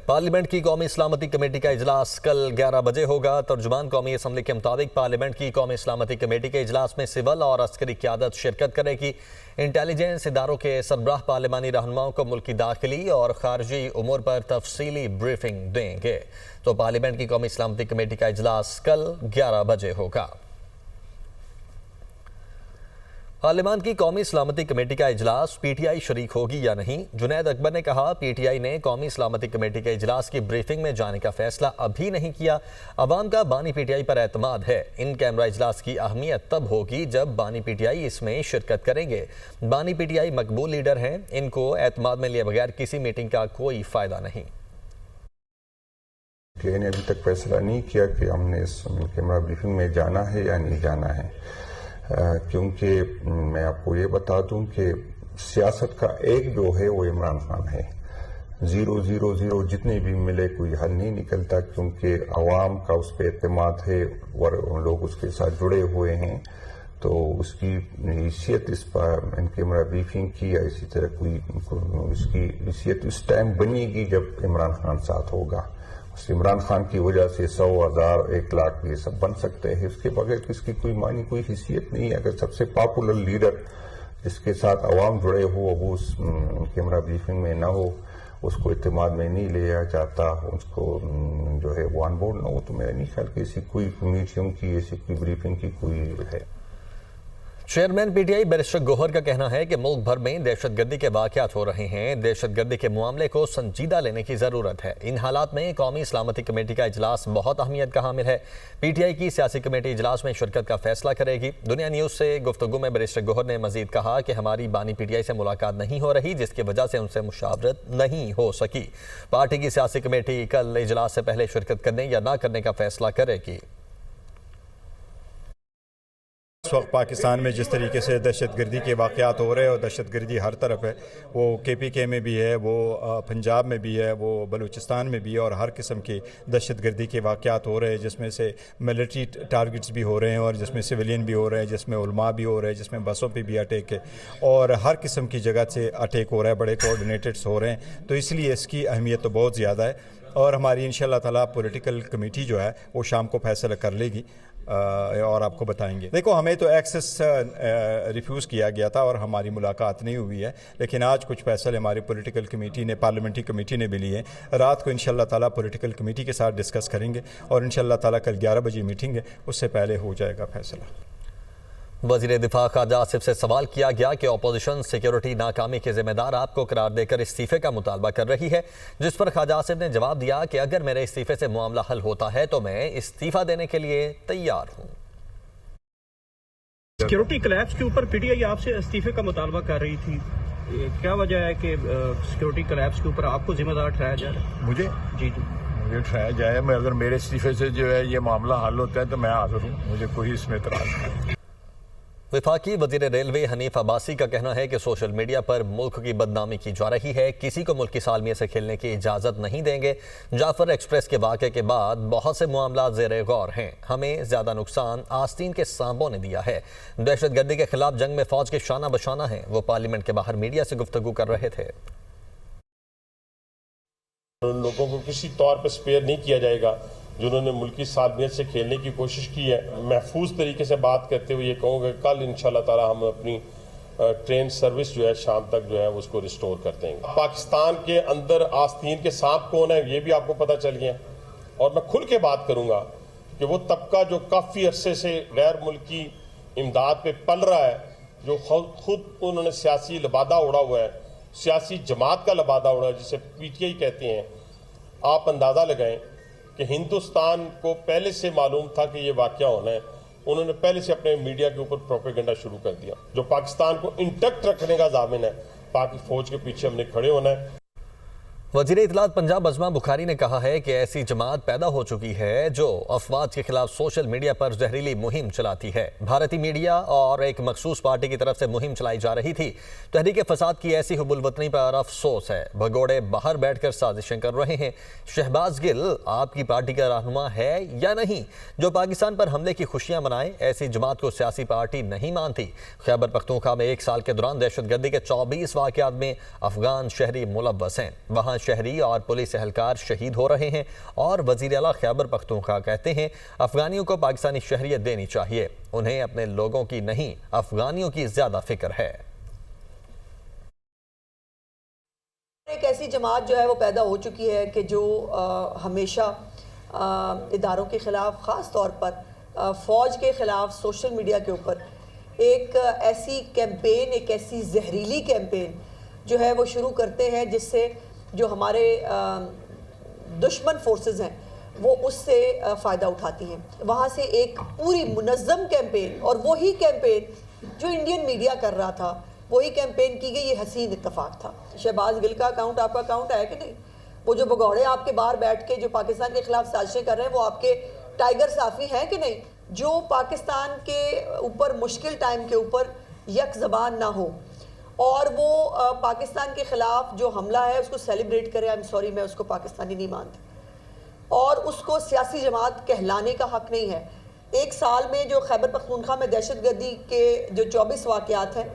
Parliament की कौमी इस्लामती committee का इजलास कल 11 बजे होगा। तर्जुमान कौमी असम्बली के मुताबिक पार्लियामेंट की कौमी इस्लामती कमेटी के इजलास में सिविल और अस्करी क़यादत शिरकत करेगी। इंटेलिजेंस इदारों के सरबराह पार्लिमानी रहनुमाओं को मुल्की दाखिली और खारजी उमूर पर तफसीली ब्रीफिंग देंगे। तो पार्लियामेंट की कौमी इस्लामती कमेटी का इजलास कल 11 बजे होगा। पार्लियामान की कौमी इस्लामती कमेटी का इजलास पीटीआई शरीक होगी या नहीं। जुनैद अकबर ने कहा, पीटीआई ने कौमी इस्लामती कमेटी के इजलास की ब्रीफिंग में जाने का फैसला अभी नहीं किया। अवाम का बानी पीटीआई पर एतमाद है। इन कैमरा इजलास की अहमियत तब होगी जब बानी पीटीआई इसमें शिरकत करेंगे। बानी पीटीआई मकबूल लीडर हैं, इनको एतमाद में लिए बगैर किसी मीटिंग का कोई फायदा नहीं। पीटीआई ने अभी तक फैसला नहीं किया कि हमने इस कैमरा ब्रीफिंग में जाना है या नहीं जाना है, क्योंकि मैं आपको ये बता दूं कि सियासत का एक जो है वो इमरान खान है। 0-0-0 जितने भी मिले कोई हल नहीं निकलता, क्योंकि अवाम का उस पर एतमाद है और लोग उसके साथ जुड़े हुए हैं। तो उसकी हैसियत इस पर इन कैमरा ब्रीफिंग की या इसी तरह कोई उसकी हैसियत उस टाइम बनेगी जब इमरान खान साथ होगा। इमरान खान की वजह से 100, 1000, 1 लाख ये सब बन सकते हैं। इसके बगैर किसकी कोई मानी कोई हैसियत नहीं है। अगर सबसे पॉपुलर लीडर जिसके साथ अवाम जुड़े हो वो उस कैमरा ब्रीफिंग में ना हो, उसको इत्तेमाद में नहीं लिया जाता, उसको जो है वो ऑन बोर्ड ना हो, तो मेरा नहीं ख्याल कि ऐसी कोई मीटिंग की ऐसी कोई ब्रीफिंग की कोई है। चेयरमैन पीटीआई बैरिस्टर गौहर का कहना है कि मुल्क भर में दहशतगर्दी के वाक़यात हो रहे हैं। दहशतगर्दी के मामले को संजीदा लेने की ज़रूरत है। इन हालात में कौमी इस्लामती कमेटी का इजलास बहुत अहमियत का हामिल है। पीटीआई की सियासी कमेटी इजलास में शिरकत का फैसला करेगी। दुनिया न्यूज़ से गुफ्तगू में बैरिस्टर गौहर ने मजीद कहा कि हमारी बानी पीटीआई से मुलाकात नहीं हो रही, जिसकी वजह से उनसे मुशावरत नहीं हो सकी। पार्टी की सियासी कमेटी कल इजलास से पहले शिरकत करने या ना करने का फैसला करेगी। इस वक्त पाकिस्तान में जिस तरीके से दहशतगर्दी के वाक़यात हो रहे हैं और दहशतगर्दी हर तरफ है, वो KPK में भी है, वो पंजाब में भी है, वो बलूचिस्तान में भी है, और हर किस्म की दहशतगर्दी के वाक़यात हो रहे हैं, जिसमें से मिलिट्री टारगेट्स भी हो रहे हैं और जिसमें सिविलियन भी हो रहे हैं, जिसमें उलमा भी हो रहे हैं, जिसमें बसों पर भी अटैक है और हर किस्म की जगह से अटैक हो रहा है, बड़े कोऑर्डिनेटेड्स हो रहे हैं। तो इसलिए इसकी अहमियत तो बहुत ज़्यादा है और हमारी इंशाअल्लाह ताला पॉलिटिकल कमेटी जो है वो शाम को फैसला कर लेगी और आपको बताएंगे। देखो, हमें तो एक्सेस रिफ्यूज़ किया गया था और हमारी मुलाकात नहीं हुई है, लेकिन आज कुछ फैसले हमारी पॉलिटिकल कमेटी ने, पार्लियामेंट्री कमेटी ने भी लिए। रात को इंशाअल्लाह ताला पॉलिटिकल कमेटी के साथ डिस्कस करेंगे और इंशाअल्लाह ताला कल 11 बजे मीटिंग है, उससे पहले हो जाएगा फैसला। वज़ीर दिफा ख्वाजा आसिफ से सवाल किया गया कि अपोजिशन सिक्योरिटी नाकामी के जिम्मेदार आपको करार देकर इस्तीफे का मुतालबा कर रही है, जिस पर ख्वाजा आसिफ ने जवाब दिया कि अगर मेरे इस्तीफे से मामला हल होता है तो मैं इस्तीफा देने के लिए तैयार हूँ। सिक्योरिटी कोलैप्स के ऊपर पीटीआई आपसे इस्तीफे का मुतालबा कर रही थी, क्या वजह है कि सिक्योरिटी कोलैप्स के ऊपर आपको जिम्मेदार ठहराया जा रहा है? मुझे मुझे ठहराया जाए। मैं अगर मेरे इस्तीफे से जो है ये मामला हल होता है तो मैं हाजिर हूँ, मुझे कोई इसमें इतराज नहीं। वफाकी वज़ीर रेलवे हनीफ अब्बासी का कहना है कि सोशल मीडिया पर मुल्क की बदनामी की जा रही है, किसी को मुल्क की सालमियत से खेलने की इजाज़त नहीं देंगे। जाफर एक्सप्रेस के वाक़े के बाद बहुत से मामला ज़ेरे गौर हैं। हमें ज़्यादा नुकसान आस्तीन के सांपों ने दिया है। दहशतगर्दी के खिलाफ जंग में फ़ौज के शाना बशाना है। वो पार्लियामेंट के बाहर मीडिया से गुफ्तगू कर रहे थे। उन लोगों को किसी तौर पर स्पेयर नहीं किया जाएगा जिन्होंने मुल्की सालमियत से खेलने की कोशिश की है। महफूज तरीके से बात करते हुए ये कहूँगा, कल इंशाल्लाह ताला हम अपनी ट्रेन सर्विस जो है शाम तक जो है उसको रिस्टोर कर देंगे। पाकिस्तान के अंदर आस्तीन के सांप कौन है ये भी आपको पता चल गया, और मैं खुल के बात करूँगा कि वो तबका जो काफ़ी अरसे से गैर मुल्की इमदाद पे पल रहा है, जो खुद उन्होंने सियासी लबादा उड़ा हुआ है, सियासी जमात का लबादा उड़ा है जिसे PTI कहते हैं। आप अंदाज़ा लगाएं कि हिंदुस्तान को पहले से मालूम था कि ये वाक़या होना है, उन्होंने पहले से अपने मीडिया के ऊपर प्रोपेगेंडा शुरू कर दिया। जो पाकिस्तान को इंटैक्ट रखने का ज़ामिन है, पाकि फौज के पीछे हमने खड़े होना है। वज़ीर इत्तलात पंजाब अज़मा बुखारी ने कहा है कि ऐसी जमात पैदा हो चुकी है जो अफवाज के खिलाफ सोशल मीडिया पर जहरीली मुहिम चलाती है। भारतीय मीडिया और एक मखसूस पार्टी की तरफ से मुहिम चलाई जा रही थी। तहरीक फसाद की ऐसी हुबुल-वतनी पर अफसोस है। भगोड़े बाहर बैठकर साजिशें कर रहे हैं। शहबाज गिल आपकी पार्टी का रहनुमा है या नहीं, जो पाकिस्तान पर हमले की खुशियां मनाए? ऐसी जमात को सियासी पार्टी नहीं मानती। खैबर पख्तूनख्वा में 1 साल के दौरान दहशतगर्दी के 24 वाक़यात में अफगान शहरी मुलव्वस हैं। वहाँ शहरी और पुलिस एहलकार शहीद हो रहे हैं और वजीर आला खैबर पख्तूनख्वा कहते हैं अफगानियों को पाकिस्तानी शहरियत देनी चाहिए, उन्हें अपने लोगों की नहीं अफगानियों की ज्यादा फिक्र है। एक ऐसी जमात जो है वो पैदा हो चुकी है कि जो हमेशा इदारों के ख़िलाफ़, ख़ास तौर पर फ़ौज के ख़िलाफ़ सोशल मीडिया के ऊपर एक ऐसी कैंपेन, एक ऐसी जहरीली कैंपेन जो है वो शुरू करते हैं, जिससे जो हमारे दुश्मन फोर्सेस हैं वो उससे फ़ायदा उठाती हैं। वहाँ से एक पूरी मुनज़्ज़म कैंपेन, और वही कैंपेन जो इंडियन मीडिया कर रहा था, वही कैंपेन की गई। ये हसीन इत्तेफाक था। शहबाज गिल का अकाउंट आपका अकाउंट है कि नहीं? वो जो भगौड़े आपके बाहर बैठ के जो पाकिस्तान के खिलाफ साजिशें कर रहे हैं, वो आपके टाइगर साफ़ी हैं कि नहीं? जो पाकिस्तान के ऊपर मुश्किल टाइम के ऊपर यक ज़बान ना हो और वो पाकिस्तान के ख़िलाफ़ जो हमला है उसको सेलिब्रेट करे। आई एम सॉरी, मैं उसको पाकिस्तानी नहीं मानती और उसको सियासी जमात कहलाने का हक़ नहीं है। एक साल में जो खैबर पख्तूनख्वा में दहशतगर्दी के जो 24 वाक़यात हैं,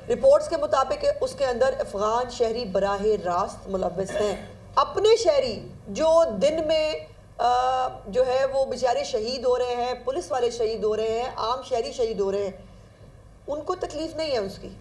रिपोर्ट्स के मुताबिक उसके अंदर अफगान शहरी बराह रास्त मुलव्वस हैं। अपने शहरी जो दिन में जो है वो बेचारे शहीद हो रहे हैं, पुलिस वाले शहीद हो रहे हैं, आम शहरी शहीद हो रहे हैं, उनको तकलीफ नहीं है उसकी।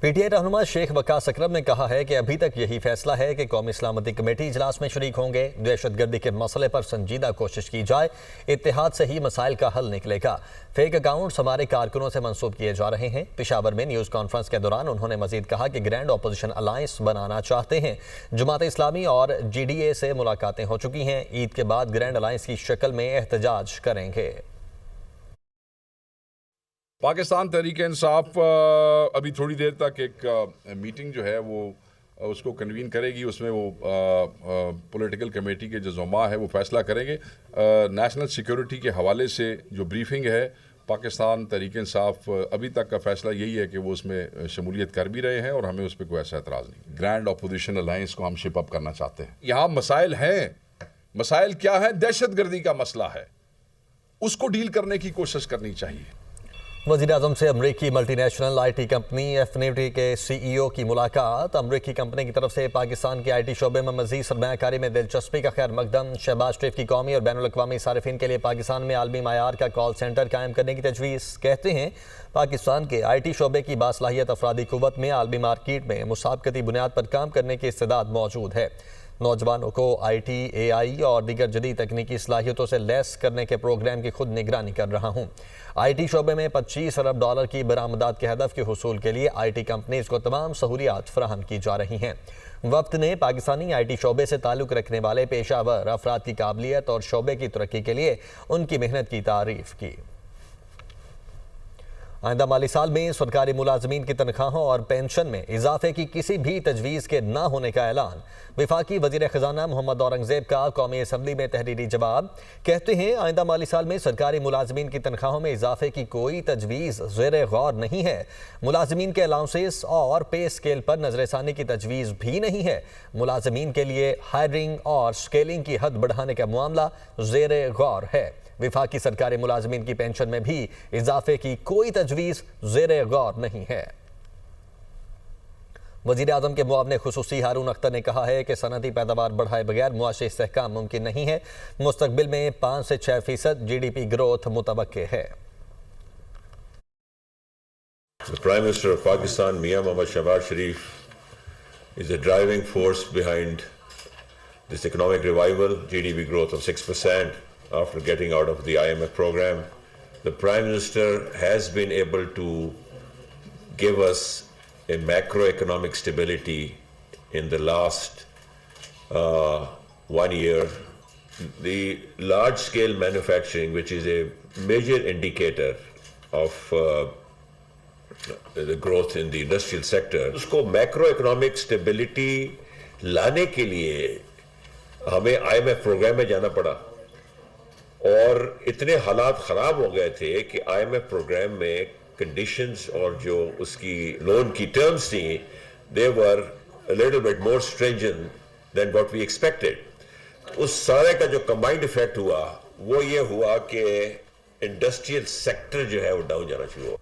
पीटीआई रहनुमा शेख वकास अकरम ने कहा है कि अभी तक यही फैसला है कि कौमी सलामती कमेटी इजलास में शरीक होंगे। दहशतगर्दी के मसले पर संजीदा कोशिश की जाए, इत्तेहाद से ही मसाइल का हल निकलेगा। फेक अकाउंट्स हमारे कारकुनों से मंसूब किए जा रहे हैं। पेशावर में न्यूज़ कॉन्फ्रेंस के दौरान उन्होंने मजीद कहा कि ग्रैंड अपोजिशन अलायंस बनाना चाहते हैं। जमात इस्लामी और GDA से मुलाकातें हो चुकी हैं। ईद के बाद ग्रैंड अलायंस की शक्ल में एहतजाज करेंगे। पाकिस्तान तहरीक इंसाफ अभी थोड़ी देर तक एक मीटिंग जो है वो उसको कन्वीन करेगी। उसमें वो पॉलिटिकल कमेटी के जो ज़ुमा है वो फैसला करेंगे। नेशनल सिक्योरिटी के हवाले से जो ब्रीफिंग है, पाकिस्तान तहरीक इंसाफ अभी तक का फैसला यही है कि वो उसमें शमूलियत कर भी रहे हैं और हमें उस पर कोई ऐसा एतराज़ नहीं। ग्रैंड अपोजिशन अलायंस को हम शिप अप करना चाहते हैं। यहाँ मसाइल हैं। मसाइल क्या है? दहशतगर्दी का मसला है, उसको डील करने की कोशिश करनी चाहिए। वज़ीर-ए-आज़म से अमरीकी मल्टीनेशनल IT कंपनी एफिनिटी के CEO की मुलाकात। अमरीकी कंपनी की तरफ से पाकिस्तान के IT शोबे में मज़ीद सरमायाकारी में दिलचस्पी का खैर मकदम। शहबाज शरीफ की कौमी और बैनुल-अक़वामी सारिफिन के लिए पाकिस्तान में आलमी मायार का कॉल सेंटर कायम करने की तजवीज़। कहते हैं पाकिस्तान के IT शोबे की बासलाहियत अफरादी क़ुव्वत में आलमी मार्केट में मुसाबकती बुनियाद पर काम करने की इस्तेदाद मौजूद है। नौजवानों को IT, AI और दीगर जदीद तकनीकी सलाहियतों से लैस करने के प्रोग्राम की खुद निगरानी कर रहा हूँ। IT शोबे में $25 अरब की बरामदात के हदफ के हुसूल के लिए IT कंपनीज को तमाम सहूलियात फराहम की जा रही हैं। वक्त ने पाकिस्तानी IT शोबे से ताल्लुक़ रखने वाले पेशावर अफराद की काबिलियत और शोबे की तरक्की के लिए उनकी मेहनत की तारीफ की। आइंदा माली साल में सरकारी मुलाजमीन की तनख्वाहों और पेंशन में इजाफे की किसी भी तजवीज़ के न होने का ऐलान। वफाकी वज़ीर ख़जाना मोहम्मद औरंगज़ेब का कौमी असम्बली में तहरीरी जवाब। कहते हैं आइंदा माली साल में सरकारी मुलाजमीन की तनख्वाहों में इजाफे की कोई तजवीज़ ज़ेर गौर नहीं है। मुलाजमीन के अलाउंसेस और पे स्केल पर नज़रसानी की तजवीज़ भी नहीं है। मुलाजमीन के लिए हायरिंग और स्केलिंग की हद बढ़ाने का मामला ज़ेर गौर है। वफाकी सरकारी मुलाजमीन की पेंशन में भी इजाफे की कोई तजवीज़ ज़ेर गौर नहीं है। वज़ीर-ए-आज़म के मुआवने खुसूसी हारून अख्तर ने कहा है कि सनती पैदावार बढ़ाए बगैर मुआशी इस्तेहकाम मुमकिन नहीं है। मुस्तकबिल में 5 से 6% GDP ग्रोथ मुतवक्के है। The Prime Minister of Pakistan, Mian Mohammad Shehbaz Sharif, is the driving force behind this economic revival, GDP growth of 6%. After getting out of the IMF program, the Prime Minister has been able to give us a macroeconomic stability in the last 1 year. The large-scale manufacturing, which is a major indicator of the growth in the industrial sector, उसको macroeconomic stability लाने के लिए हमें IMF programme में जाना पड़ा और इतने हालात ख़राब हो गए थे कि IMF प्रोग्राम में कंडीशंस और जो उसकी लोन की टर्म्स थी, they were a little bit more stringent than what we expected। उस सारे का जो कंबाइंड इफेक्ट हुआ वो ये हुआ कि इंडस्ट्रियल सेक्टर जो है वो डाउन जाना शुरू हुआ।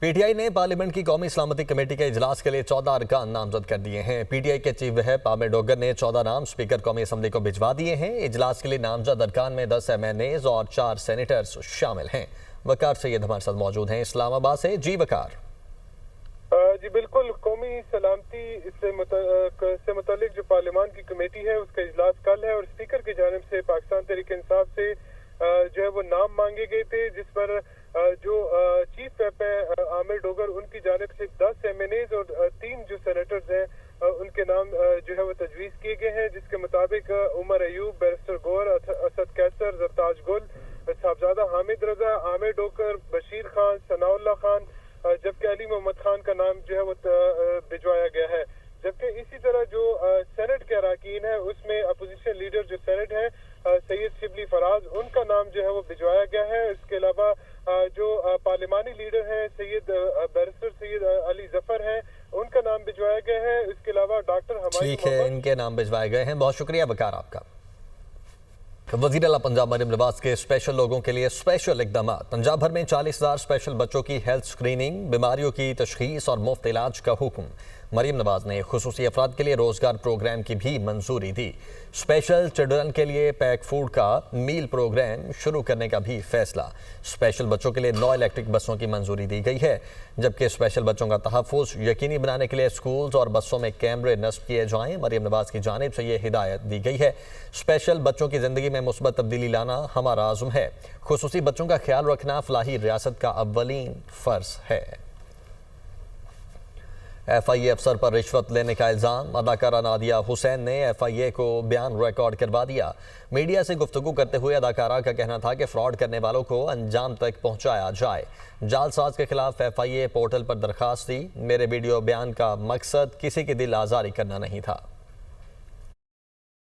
पीटीआई ने पार्लियामेंट की कौमी सलामती कमेटी के इजलास के लिए 14 अरकान नामजद कर दिए हैं। पीटीआई के चीफ व्हिप आमिर डोगर ने 14 नाम स्पीकर कौमी असम्बली को भिजवा दिए हैं। इजलास के लिए नामजद अरकान में 10 MNAs और 4 सेनेटर्स शामिल हैं। वकार सैयद हमारे साथ मौजूद हैं इस्लामाबाद से। जी वकार। जी बिल्कुल, कौमी सलामती से मुतालिक जो पार्लियामान की कमेटी है उसका इजलास कल है और स्पीकर की जानिब से पाकिस्तान तहरीक इंसाफ से जो है वो नाम मांगे गए थे, जिस पर जो चीफ व्हिप है आमिर डोगर उनकी जानिब से 10 MNAs और 3 जो सेनेटर्स हैं उनके नाम जो है वो तजवीज़ किए गए हैं, जिसके मुताबिक उमर अयूब, बैरिस्टर गौहर, असद कैसर, जरताज गुल, साहबजादा हामिद रजा, आमिर डोगर, बशीर खान, सनाउल्लाह खान, जबकि अली मोहम्मद खान का नाम जो है वो भिजवाया गया है। जबकि इसी तरह जो सेनेट के अराकीन है उसमें अपोजिशन लीडर जो सेनेट है सैयद शिबली फराज, उनका नाम जो है वो भिजवाया गया है। इसके अलावा जो पार्लिमानी लीडर हैं सैयद बैरिस्टर सैयद अली जफर हैं, उनका नाम भिजवाया गया है। इसके अलावा डॉक्टर हमारी ठीक है, इनके नाम भिजवाए गए हैं। बहुत शुक्रिया वकार आपका। वज़ीर आला पंजाब मरीम नवाज के स्पेशल लोगों के लिए स्पेशल इकदाम। पंजाब भर में 40,000 स्पेशल बच्चों की हेल्थ स्क्रीनिंग, बीमारियों की तशखीस और मुफ्त इलाज का हुक्म। मरीम नवाज ने खुसूसी अफराद के लिए रोजगार प्रोग्राम की भी मंजूरी दी। स्पेशल चिल्ड्रन के लिए पैक फूड का मील प्रोग्राम शुरू करने का भी फैसला। स्पेशल बच्चों के लिए 9 इलेक्ट्रिक बसों की मंजूरी दी गई है, जबकि स्पेशल बच्चों का तहफ़्फ़ुज़ यकीनी बनाने के लिए स्कूल्स और बसों में कैमरे नस्ब किए जाएं। मरीम नवाज की जानिब से ये हिदायत दी गई है। स्पेशल बच्चों की ज़िंदगी में मुस्बत तब्दीली लाना हमारा आज़म है। खुसूसी बच्चों का ख्याल रखना फलाही रियासत का अव्वलीन फ़र्ज़ है। FIA अफसर पर रिश्वत लेने का इल्ज़ाम। अदाकारा नादिया हुसैन ने FIA को बयान रिकॉर्ड करवा दिया। मीडिया से गुफ्तगू करते हुए अदाकारा का कहना था कि फ्रॉड करने वालों को अंजाम तक पहुंचाया जाए। जालसाज के खिलाफ FIA पोर्टल पर दरखास्त दी। मेरे वीडियो बयान का मकसद किसी की दिल आज़ारी करना नहीं था।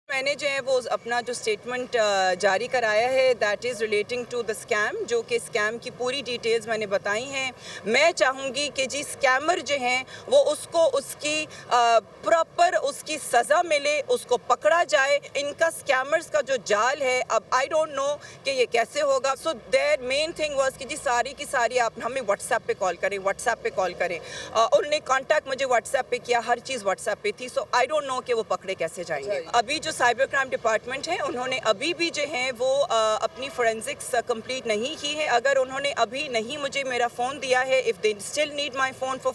मैंने जो है वो अपना जो स्टेटमेंट जारी कराया है that is relating to the scam, जो कि स्कैम की पूरी डिटेल्स मैंने बताई हैं। मैं चाहूँगी कि जी स्कैमर जो हैं वो उसको उसकी प्रॉपर उसकी सज़ा मिले, उसको पकड़ा जाए। इनका स्कैमर्स का जो जाल है, अब आई डोंट नो कि ये कैसे होगा। So there main thing was कि जी सारी की सारी आप हमें व्हाट्सएप पे कॉल करें, व्हाट्सएप पे कॉल करें। उन्होंने कांटेक्ट मुझे व्हाट्सएप पे किया, हर चीज़ व्हाट्सएप पे थी। सो आई डोंट नो कि वो पकड़े कैसे जाएंगे। अभी जो साइबर क्राइम डिपार्टमेंट है उन्होंने अभी भी जो है वो अपनी फोरेंसिक्स कंप्लीट नहीं की है। अगर उन्होंने अभी नहीं मुझे मेरा फ़ोन दिया है, if they still need my phone for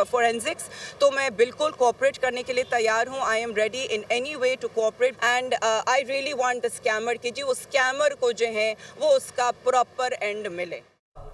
forensics, तो मैं बिल्कुल कोऑपरेट करने के लिए तैयार हूँ। I am ready in any way to cooperate and I really want the scammer कि जी उस स्कैमर को जो है वो उसका प्रॉपर एंड मिले।